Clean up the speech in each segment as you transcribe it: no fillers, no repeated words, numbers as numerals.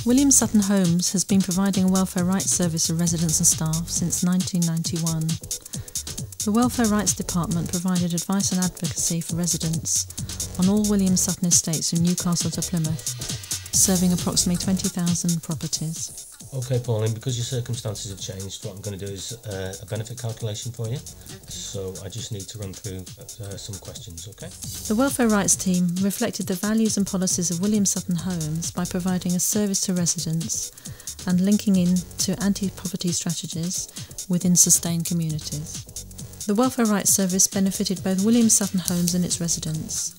William Sutton Homes has been providing a welfare rights service to residents and staff since 1991. The Welfare Rights Department provided advice and advocacy for residents on all William Sutton estates from Newcastle to Plymouth, serving approximately 20,000 properties. Okay, Pauline, because your circumstances have changed, what I'm going to do is a benefit calculation for you. So I just need to run through some questions, okay? The Welfare Rights team reflected the values and policies of William Sutton Homes by providing a service to residents and linking in to anti-poverty strategies within sustained communities. The Welfare Rights Service benefited both William Sutton Homes and its residents.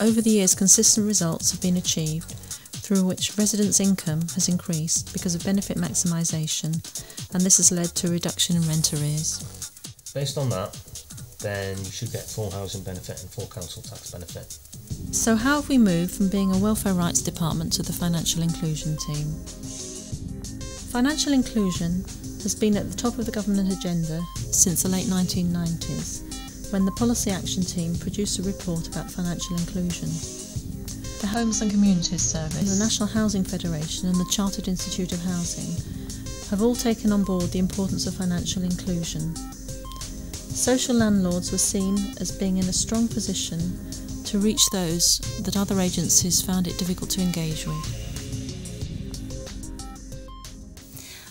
Over the years, consistent results have been achieved through which residents' income has increased because of benefit maximisation, and this has led to a reduction in rent arrears. Based on that, then you should get full housing benefit and full council tax benefit. So how have we moved from being a welfare rights department to the financial inclusion team? Financial inclusion has been at the top of the government agenda since the late 1990s, when the Policy Action Team produced a report about financial inclusion. The Homes and Communities Service, the National Housing Federation and the Chartered Institute of Housing have all taken on board the importance of financial inclusion. Social landlords were seen as being in a strong position to reach those that other agencies found it difficult to engage with.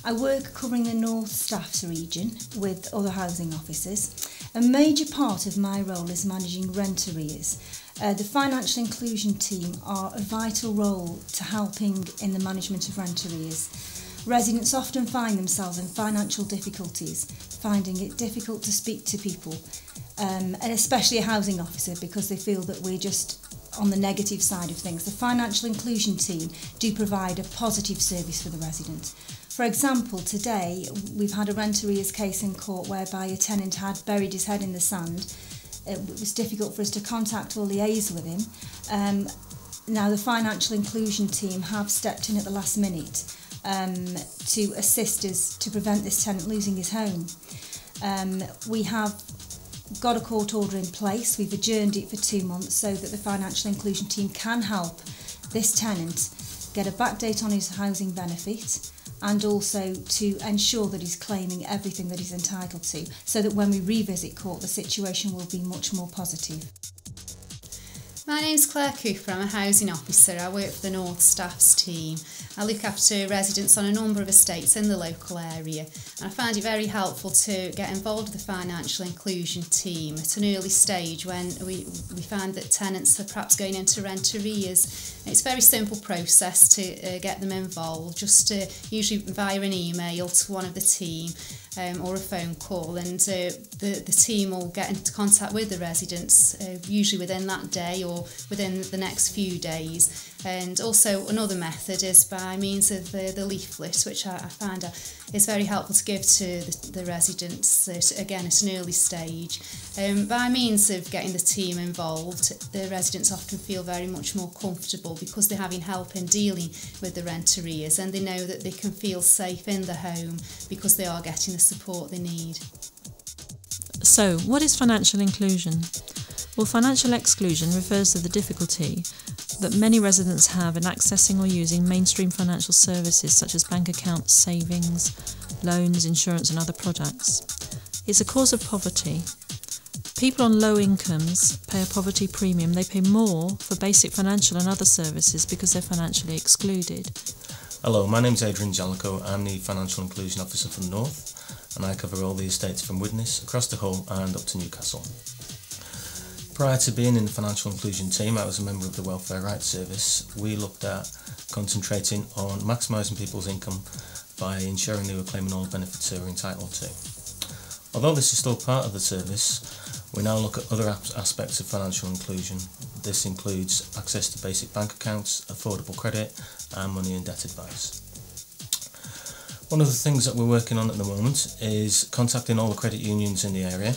I work covering the North Staffs region with other housing officers. A major part of my role is managing rent arrears. The financial inclusion team are a vital role to helping in the management of rent arrears. Residents often find themselves in financial difficulties, finding it difficult to speak to people, and especially a housing officer, because they feel that we're just on the negative side of things. The financial inclusion team do provide a positive service for the resident. For example, today we've had a rent arrears case in court whereby a tenant had buried his head in the sand. It was difficult for us to contact or liaise with him. Now the financial inclusion team have stepped in at the last minute to assist us to prevent this tenant losing his home. We have got a court order in place. We've adjourned it for 2 months so that the financial inclusion team can help this tenant get a backdate on his housing benefit, and also to ensure that he's claiming everything that he's entitled to, so that when we revisit court the situation will be much more positive. My name's Claire Cooper, I'm a housing officer. I work for the North Staffs team. I look after residents on a number of estates in the local area, and I find it very helpful to get involved with the financial inclusion team at an early stage when we find that tenants are perhaps going into rent arrears. It's a very simple process to get them involved, just usually via an email to one of the team or a phone call, and the team will get into contact with the residents usually within that day or within the next few days. And also another method is by means of the leaflet, which I find is very helpful to give to the residents, again at an early stage. By means of getting the team involved, the residents often feel very much more comfortable because they're having help in dealing with the rent arrears, and they know that they can feel safe in the home because they are getting the support they need. So, what is financial inclusion? Well, financial exclusion refers to the difficulty that many residents have in accessing or using mainstream financial services such as bank accounts, savings, loans, insurance and other products. It's a cause of poverty. People on low incomes pay a poverty premium. They pay more for basic financial and other services because they're financially excluded. Hello, my name's Adrian Jellicoe. I'm the Financial Inclusion Officer for the North, and I cover all the estates from Widnes across the Hull and up to Newcastle. Prior to being in the financial inclusion team, I was a member of the Welfare Rights Service. We looked at concentrating on maximising people's income by ensuring they were claiming all the benefits they were entitled to. Although this is still part of the service, we now look at other aspects of financial inclusion. This includes access to basic bank accounts, affordable credit and money and debt advice. One of the things that we're working on at the moment is contacting all the credit unions in the area.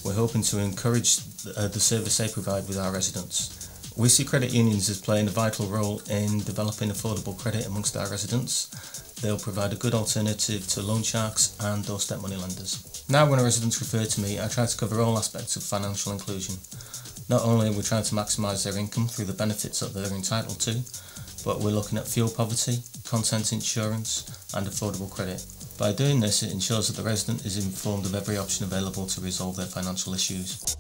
We're hoping to encourage the service they provide with our residents. We see credit unions as playing a vital role in developing affordable credit amongst our residents. They'll provide a good alternative to loan sharks and doorstep money lenders. Now when a residents refer to me, I try to cover all aspects of financial inclusion. Not only are we trying to maximise their income through the benefits that they're entitled to, but we're looking at fuel poverty, content insurance and affordable credit. By doing this, it ensures that the resident is informed of every option available to resolve their financial issues.